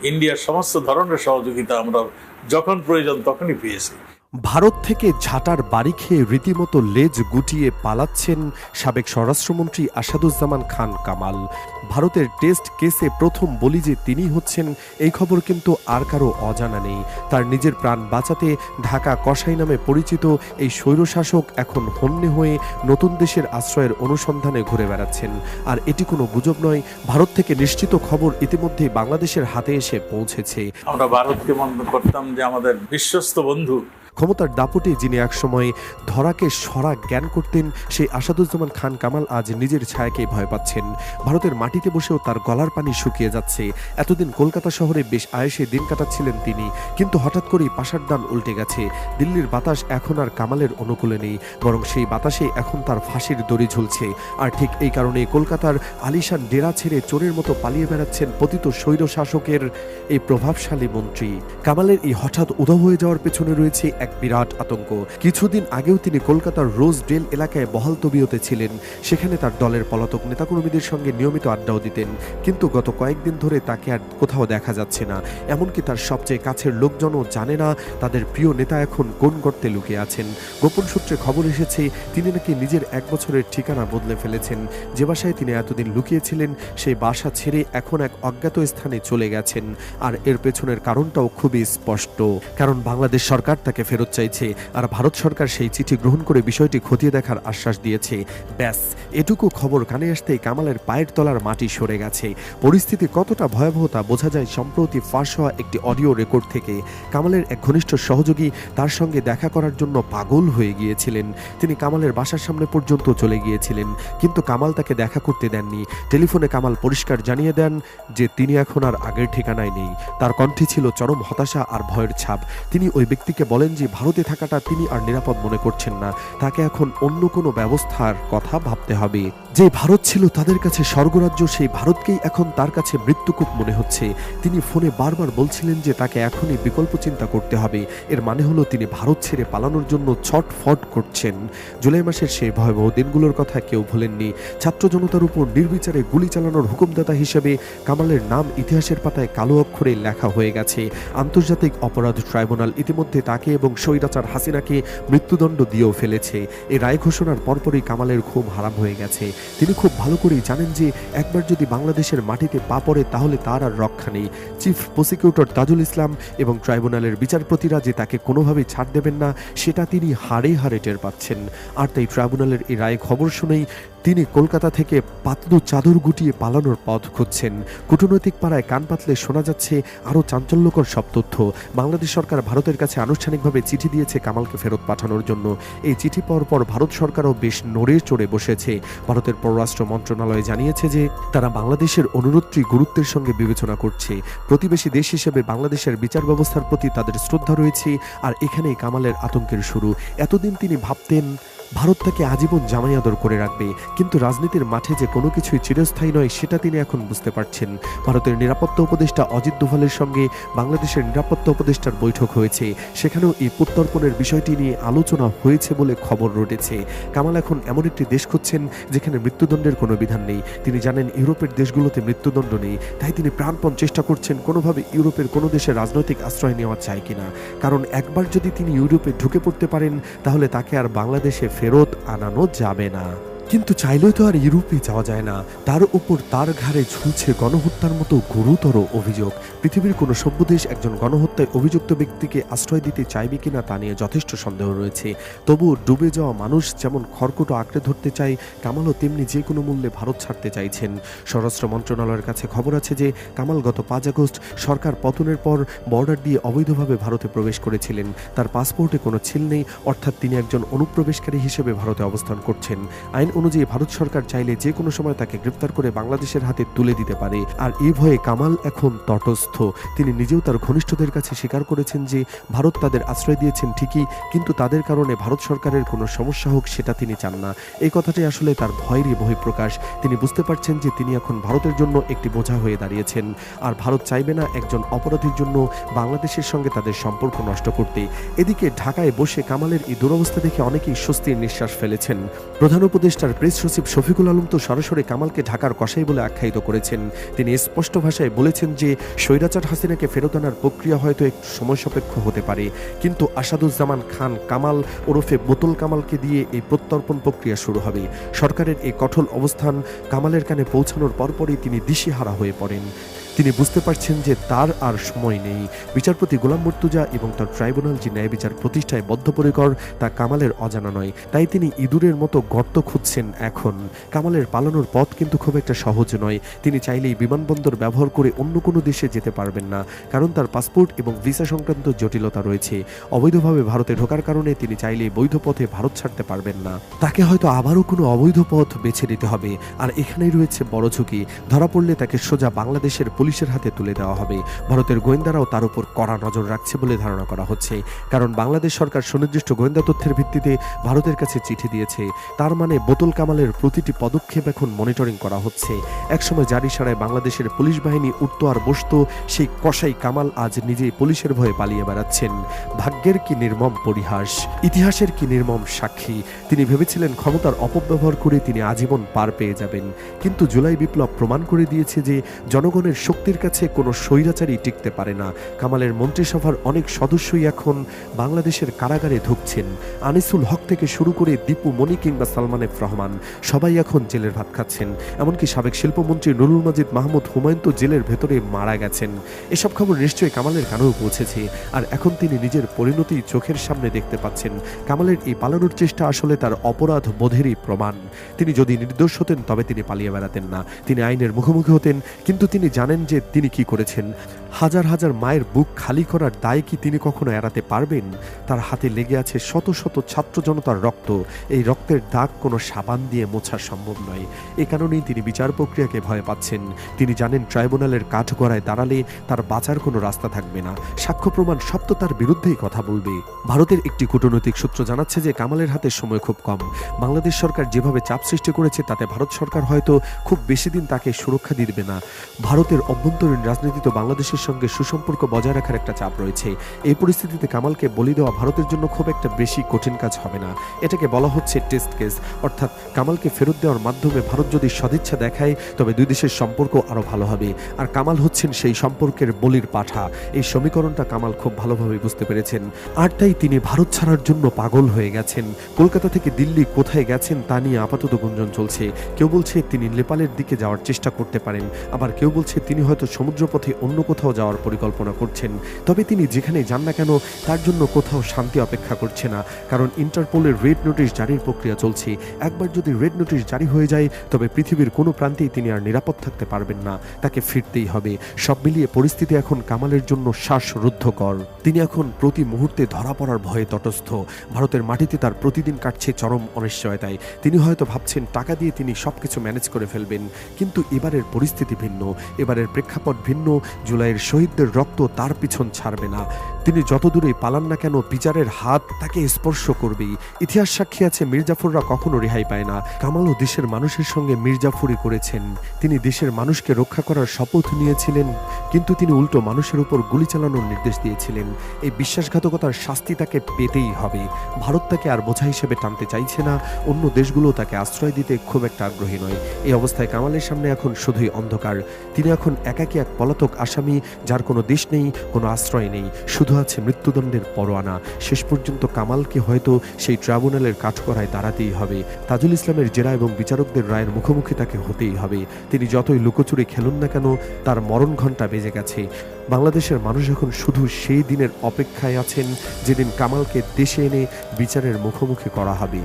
ইন্ডিয়ার সমস্ত ধরনের সহযোগিতা আমরা যখন প্রয়োজন তখনই পেয়েছি। ভারত থেকে ঝাঁটার বাড়ি খেয়ে রীতিমতো লেজ গুটিয়ে পালাচ্ছেন সাবেক স্বরাষ্ট্রমন্ত্রী আসাদুজ্জামান খান কামাল। ভারতের টেস্ট কেসে প্রথম বলি যে তিনি হচ্ছেন, এই খবর কিন্তু আর কারো অজানা নেই। তার নিজের প্রাণ বাঁচাতে ঢাকা কসাই নামে পরিচিত এই স্বৈরশাসক এখন হন্যে হয়ে নতুন দেশের আশ্রয়ের অনুসন্ধানে ঘুরে বেড়াচ্ছেন। আর এটি কোনো গুজব নয়, ভারত থেকে নিশ্চিত খবর ইতিমধ্যেই বাংলাদেশের হাতে এসে পৌঁছেছে। আমরা ভারতকে মনে করতাম যে আমাদের বিশ্বস্ত বন্ধু। ক্ষমতার দাপটে যিনি একসময় ধরাকে সরা জ্ঞান করতেন, সেই আসাদুজ্জামান খান কামাল আজ নিজের ছায়াকেই ভয় পাচ্ছেন। ভারতের মাটিতে বসেও তার গলার পানি শুকিয়ে যাচ্ছে। এতদিন কলকাতা শহরে বেশ আয়েসে দিন কাটাচ্ছিলেন তিনি, কিন্তু হঠাৎ করেই পাশার দান উল্টে গেছে। দিল্লির বাতাস এখন আর কামালের অনুকূলে নেই, বরং সেই বাতাসে এখন তার ফাঁসির দড়ি ঝুলছে। আর ঠিক এই কারণে কলকাতার আলিশান ডেরা ছেড়ে চোরের মতো পালিয়ে বেড়াচ্ছেন পতিত স্বৈর শাসকের এই প্রভাবশালী মন্ত্রী। কামালের এই হঠাৎ উধাও হয়ে যাওয়ার পেছনে রয়েছে এক বিরাট আতঙ্ক। কিছুদিন আগেও তিনি কলকাতার রোজ ডেল এলাকায় বহাল তবিয়তে ছিলেন। সেখানে তার দলের পলাতক নেতাকর্মীদের সঙ্গে নিয়মিত আড্ডাও দিতেন, কিন্তু গত কয়েকদিন ধরে তাকে আর কোথাও দেখা যাচ্ছে না। এমনকি তার সবচেয়ে কাছের লোকজনও জানে না তাদের প্রিয় নেতা এখন কোন গর্তে লুকিয়ে আছেন। গোপন সূত্রে খবর এসেছে তিনি নাকি নিজের 1 বছরের ঠিকানা বদলে ফেলেছেন। যে বাসায় তিনি এতদিন লুকিয়েছিলেন সেই বাসা ছেড়ে এখন এক অজ্ঞাত স্থানে চলে গেছেন। আর এর পেছনের কারণটাও খুবই স্পষ্ট, কারণ বাংলাদেশ সরকার তাকে ফেরত চাইছে, আর ভারত সরকার সেই চিঠি গ্রহণ করে বিষয়টি খতিয়ে দেখার আশ্বাস দিয়েছে। ব্যাস, এটুকু খবর কানে আসতেই কামালের পায়ের তলার মাটি সরে গেছে। পরিস্থিতি কতটা ভয়াবহ তা বোঝা যায় সম্প্রতি ফাঁস হওয়া একটি অডিও রেকর্ড থেকে। কামালের এক ঘনিষ্ঠ সহযোগী তার সঙ্গে দেখা করার জন্য পাগল হয়ে গিয়েছিলেন। তিনি কামালের বাসার সামনে পর্যন্ত চলে গিয়েছিলেন, কিন্তু কামাল তাকে দেখা করতে দেননি। টেলিফোনে কামাল পরিষ্কার জানিয়ে দেন যে তিনি এখন আর আগের ঠিকানায় নেই। তার কণ্ঠে ছিল চরম হতাশা আর ভয়ের ছাপ। তিনি ওই ব্যক্তিকে বলেন যে ভারতে থাকাটা তিনি আর নিরাপদ মনে করছেন না, তাকে এখন অন্য কোনো ব্যবস্থার কথা ভাবতে হবে। যে ভারত ছিল তাদের কাছে স্বর্গরাজ্য, সেই ভারতকেই এখন তার কাছে মৃত্যুকূপ মনে হচ্ছে। তিনি ফোনে বারবার বলছিলেন যে তাকে এখনই বিকল্প চিন্তা করতে হবে। এর মানে হলো তিনি ভারত ছেড়ে পালানোর জন্য ছটফট করছেন। জুলাই মাসের সেই ভয়াবহ দিনগুলোর কথা কেউ ভুলেননি। ছাত্র জনতার উপর নির্বিচারে গুলি চালানোর হুকুমদাতা হিসেবে কামালের নাম ইতিহাসের পাতায় কালো অক্ষরে লেখা হয়ে গেছে। আন্তর্জাতিক অপরাধ ট্রাইব্যুনাল ইতিমধ্যে তাকে এবং স্বৈরাচার হাসিনাকে মৃত্যুদণ্ড দিয়েও ফেলেছে। এই রায় ঘোষণার পরপরই কামালের ঘুম হারাম হয়ে গেছে। তিনি খুব ভালো করেই জানেন যে একবার যদি বাংলাদেশের মাটিতে পা পড়ে তাহলে তার আর রক্ষা নেই। চিফ প্রসিকিউটর তাজুল ইসলাম এবং ট্রাইব্যুনালের বিচারপতিরা যে তাকে কোনোভাবেই ছাড় দেবেন না সেটা তিনি হাড়ে হাড়ে টের পাচ্ছেন। আর তাই ট্রাইব্যুনালের এই রায় খবর শুনেই তিনি কলকাতা থেকে পাতলু চাদর গুটিয়ে পালানোর পথ খুঁজছেন। কূটনৈতিক পাড়ায় কান পাতলে শোনা যাচ্ছে আরও চাঞ্চল্যকর সব তথ্য। বাংলাদেশ সরকার ভারতের কাছে আনুষ্ঠানিকভাবে চিঠি দিয়েছে কামালকে ফেরত পাঠানোর জন্য। এই চিঠি পাওয়ার পর ভারত সরকারও বেশ নড়ে চড়ে বসেছে। ভারতের পররাষ্ট্র মন্ত্রণালয় জানিয়েছে যে তারা বাংলাদেশের অনুরোধটি গুরুত্বের সঙ্গে বিবেচনা করছে। প্রতিবেশী দেশ হিসেবে বাংলাদেশের বিচার ব্যবস্থার প্রতি তাদের শ্রদ্ধা রয়েছে। আর এখানেই কামালের আতঙ্কের শুরু। এতদিন তিনি ভাবতেন ভারত তাকে আজীবন জামাই আদর করে রাখবে, কিন্তু রাজনীতির মাঠে যে কোনো কিছুই চিরস্থায়ী নয় সেটা তিনি এখন বুঝতে পারছেন। ভারতের নিরাপত্তা উপদেষ্টা অজিত দোভালের সঙ্গে বাংলাদেশের নিরাপত্তা উপদেষ্টার বৈঠক হয়েছে। সেখানেও এই প্রত্যর্পণের বিষয়টি নিয়ে আলোচনা হয়েছে বলে খবর রটেছে। কামাল এখন এমন একটি দেশ খুঁজছেন যেখানে মৃত্যুদণ্ডের কোনো বিধান নেই। তিনি জানেন ইউরোপের দেশগুলোতে মৃত্যুদণ্ড নেই, তাই তিনি প্রাণপণ চেষ্টা করছেন কোনোভাবে ইউরোপের কোনো দেশে রাজনৈতিক আশ্রয় নেওয়া চায় কিনা। কারণ একবার যদি তিনি ইউরোপে ঢুকে পড়তে পারেন তাহলে তাকে আর বাংলাদেশে ফেরত আনানো যাবে না। কিন্তু চাইলেও তো আর ইউরোপে যাওয়া যায় না। তার উপর তার ঘাড়ে ঝুলছে গণহত্যার মতো গুরুতর অভিযোগ। পৃথিবীর কোনো সভ্য দেশ একজন গণহত্যায় অভিযুক্ত ব্যক্তিকে আশ্রয় দিতে চাইবে কিনা তা নিয়ে যথেষ্ট সন্দেহ রয়েছে। তবুও ডুবে যাওয়া মানুষ যেমন খড়কুটো আঁকড়ে ধরতে চায়, কামালও তেমনি যে কোনো মূল্যে ভারত ছাড়তে চাইছেন। স্বরাষ্ট্র মন্ত্রণালয়ের কাছে খবর আছে যে কামাল গত 5 আগস্ট সরকার পতনের পর বর্ডার দিয়ে অবৈধভাবে ভারতে প্রবেশ করেছিলেন। তার পাসপোর্টে কোনো ছিল নেই, অর্থাৎ তিনি একজন অনুপ্রবেশকারী হিসেবে ভারতে অবস্থান করছেন। আইন অনুযায়ী ভারত সরকার চাইলে যে কোনো সময় তাকে গ্রেফতার করে বাংলাদেশের হাতে তুলে দিতে পারে। আর এই ভয়ে কামাল এখন তটস্থ। তিনি নিজেও তার ঘনিষ্ঠদের কাছে স্বীকার করেছেন যে ভারত তাদের আশ্রয় দিয়েছেন ঠিকই, কিন্তু তাদের কারণে ভারত সরকারের কোনো সমস্যা হোক সেটা তিনি চান না। এই কথাটাই আসলে তার ভয়েরই বহিঃপ্রকাশ। তিনি বুঝতে পারছেন যে তিনি এখন ভারতের জন্য একটি বোঝা হয়ে দাঁড়িয়েছেন, আর ভারত চাইবে না একজন অপরাধীর জন্য বাংলাদেশের সঙ্গে তাদের সম্পর্ক নষ্ট করতে। এদিকে ঢাকায় বসে কামালের এই দুরবস্থা দেখে অনেকেই স্বস্তির নিঃশ্বাস ফেলেছেন। প্রধান উপদেষ্টার প্রেস সচিব শফিকুল আলম তো সরাসরি কামালকে ঢাকার কসাই বলে আখ্যায়িত করেছেন। তিনি স্পষ্ট ভাষায় বলেছেন যে স্বৈর স্বৈরাচার হাসিনাকে ফেরত আনার প্রক্রিয়া হয়তো একটু সময় সাপেক্ষ হতে পারে, কিন্তু আসাদুজ্জামান খান কামাল ওরফে বোতল কামালকে দিয়ে এই প্রত্যর্পণ প্রক্রিয়া শুরু হবে। সরকারের এই কঠোর অবস্থান কামালের কানে পৌঁছানোর পরপরই তিনি দিশেহারা হয়ে পড়েন। তিনি বুঝতে পারছেন যে তার আর সময় নেই। বিচারপতি গোলাম মুর্তুজা এবং তার ট্রাইব্যুনাল যে ন্যায় বিচার প্রতিষ্ঠায় বদ্ধপরিকর তা কামালের অজানা নয়। তাই তিনি ইঁদুরের মতো গর্ত খুঁজছেন এখন। কামালের পালানোর পথ কিন্তু খুব একটা সহজ নয়। তিনি চাইলেই বিমানবন্দর ব্যবহার করে অন্য কোনো দেশে যেতে পারবেন না, কারণ তার পাসপোর্ট এবং ভিসা সংক্রান্ত জটিলতা রয়েছে। অবৈধভাবে ভারতে ঢোকার কারণে তিনি চাইলেই বৈধ পথে ভারত ছাড়তে পারবেন না। তাকে হয়তো আবারও কোনো অবৈধ পথ বেছে নিতে হবে। আর এখানেই রয়েছে বড় ঝুঁকি। ধরা পড়লে তাকে সোজা বাংলাদেশের পুলিশের হাতে তুলে দেওয়া হবে। ভারতের গোয়েন্দারাও তার উপর কড়া নজর রাখছে বলে ধারণা করা হচ্ছে, কারণ বাংলাদেশ সরকার সুনির্দিষ্ট গোয়েন্দা তথ্যের ভিত্তিতে ভারতের কাছে চিঠি দিয়েছে। তার মানে বোতল কামালের প্রতিটি পদক্ষেপ এখন মনিটরিং করা হচ্ছে। একসময় জারি সারায় বাংলাদেশের পুলিশ বাহিনী উঠত আর বসত, সেই কসাই কামাল আজ নিজেই পুলিশের ভয়ে পালিয়ে বেড়াচ্ছেন। ভাগ্যের কি নির্মম পরিহাস, ইতিহাসের কি নির্মম সাক্ষী। তিনি ভেবেছিলেন ক্ষমতার অপব্যবহার করে তিনি আজীবন পার পেয়ে যাবেন, কিন্তু জুলাই বিপ্লব প্রমাণ করে দিয়েছে যে জনগণের শক্তির কাছে কোনো স্বৈরাচারী টিকতে পারে না। কামালের মন্ত্রিসভার অনেক সদস্যই এখন বাংলাদেশের কারাগারে ঢুকছেন। আনিসুল হক থেকে শুরু করে দীপু মনি কিংবা সালমান এফ রহমান সবাই এখন জেলের ভাত খাচ্ছেন। এমনকি সাবেক শিল্পমন্ত্রী নুরুল মাজিদ মাহমুদ হুমায়ুন তো জেলের ভেতরে মারা গেছেন। এসব খবর নিশ্চয়ই কামালের কানেও পৌঁছেছে, আর এখন তিনি নিজের পরিণতি চোখের সামনে দেখতে পাচ্ছেন। কামালের এই পালানোর চেষ্টা আসলে তার অপরাধ বোধেরই প্রমাণ। তিনি যদি নির্দোষ হতেন তবে তিনি পালিয়ে বেড়াতেন না, তিনি আইনের মুখোমুখি হতেন। কিন্তু তিনি জানেন যে তিনি কি করেছেন। হাজার হাজার মায়ের বুক খালি করার দায় কি তিনি কখনো এড়াতে পারবেন? তার হাতে লেগে আছে শত শত ছাত্র জনতার রক্ত। এই রক্তের দাগ কোনো সাবান দিয়ে মোছা সম্ভব নয়। এ কারণেই তিনি বিচার প্রক্রিয়াকে ভয় পাচ্ছেন। তিনি জানেন ট্রাইব্যুনালের কাঠগড়ায় দাঁড়ালে তার বাঁচার কোনো রাস্তা থাকবে না। সাক্ষ্য প্রমাণ সব তো তার বিরুদ্ধেই কথা বলবে। ভারতের একটি কূটনৈতিক সূত্র জানাচ্ছে যে কামালের হাতে সময় খুব কম। বাংলাদেশ সরকার যেভাবে চাপ সৃষ্টি করেছে তাতে ভারত সরকার হয়তো খুব বেশি দিন তাকে সুরক্ষা দিবে না। ভারতের অভ্যন্তরীণ রাজনীতিতে বাংলাদেশের সঙ্গে সুসম্পর্ক বজায় রাখার একটা চাপ রয়েছে। এই পরিস্থিতিতে কামালকে বলি দেওয়া ভারতের জন্য খুব একটা বেশি কঠিন কাজ হবে না। এটাকে বলা হচ্ছে টেস্ট কেস, অর্থাৎ কামালকে ফেরত দেওয়ার মাধ্যমে ভারত যদি সদিচ্ছা দেখায় তবে দুই দেশের সম্পর্ক আরো ভালো হবে। আর কামাল হচ্ছেন সেই সম্পর্কের বলির পাঠা। এই সমীকরণটা কামাল খুব ভালোভাবে বুঝতে পেরেছেন, আর তাই তিনি ভারত ছাড়ার জন্য পাগল হয়ে গেছেন। কলকাতা থেকে দিল্লি কোথায় গেছেন তা নিয়ে আপাতত গুঞ্জন চলছে। কেউ বলছে তিনি নেপালের দিকে যাওয়ার চেষ্টা করতে পারেন, আবার কেউ বলছে তিনি হয়তো সমুদ্রপথে অন্য কোথাও যাওয়ার পরিকল্পনা করছেন। তবে তিনি যেখানে যান না কেন তার জন্য কোথাও শান্তি অপেক্ষা করছে না, কারণ ইন্টারপোলের রেড নোটিশ জারির প্রক্রিয়া চলছে। একবার যদি রেড নোটিশ জারি হয়ে যায় তবে পৃথিবীর কোনো প্রান্তেই তিনি আর নিরাপদ থাকতে পারবেন না, তাকে ফিরতেই হবে। সব মিলিয়ে পরিস্থিতি এখন কামালের জন্য শ্বাসরুদ্ধকর। তিনি এখন প্রতি মুহূর্তে ধরা পড়ার ভয়ে তটস্থ। ভারতের মাটিতে তার প্রতিদিন কাটছে চরম অনিশ্চয়তায়। তিনি হয়তো ভাবছেন টাকা দিয়ে তিনি সবকিছু ম্যানেজ করে ফেলবেন, কিন্তু এবারের পরিস্থিতি ভিন্ন, এবারের প্রেক্ষাপট ভিন্ন। জুলাইয়ের শহীদদের রক্ত তার পিছন ছাড়বে না। তিনি যত দূরেই পালান না কেন বিচারের হাত তাকে স্পর্শ করবেই। ইতিহাস সাক্ষী আছে মির্জাফররা কখনো রেহাই পায় না। কামালও দেশের মানুষের সঙ্গে মির্জাফরি করেছেন। তিনি দেশের মানুষকে রক্ষা করার শপথ নিয়েছিলেন, কিন্তু তিনি উল্টো মানুষের উপর গুলি চালানোর নির্দেশ দিয়েছিলেন। এই বিশ্বাসঘাতকতার শাস্তি তাকে পেতেই হবে। ভারত তাকে আর বোঝা হিসেবে টানতে চাইছে না, অন্য দেশগুলো তাকে আশ্রয় দিতে খুব একটা আগ্রহী নয়। এই অবস্থায় কামালের সামনে এখন শুধুই অন্ধকার। তিনি এখন একাকী এক পলাতক আসামি, যার কোনো দেশ নেই, কোনো আশ্রয় নেই, শুধু আছে মৃত্যুদণ্ডের পরোয়ানা। শেষ পর্যন্ত কামালকে হয়তো সেই ট্রাইব্যুনালের কাঠগড়ায় দাঁড়াতেই হবে। তাজুল ইসলামের জেরা এবং বিচারকদের রায়ের মুখোমুখি তাকে হতেই হবে। তিনি যতই লুকোচুরি খেলুন না কেন তার মরণ ঘণ্টা বেজে গেছে। বাংলাদেশের মানুষ এখন শুধু সেই দিনের অপেক্ষায় আছেন যেদিন কামালকে দেশে এনে বিচারের মুখোমুখি করা হবে।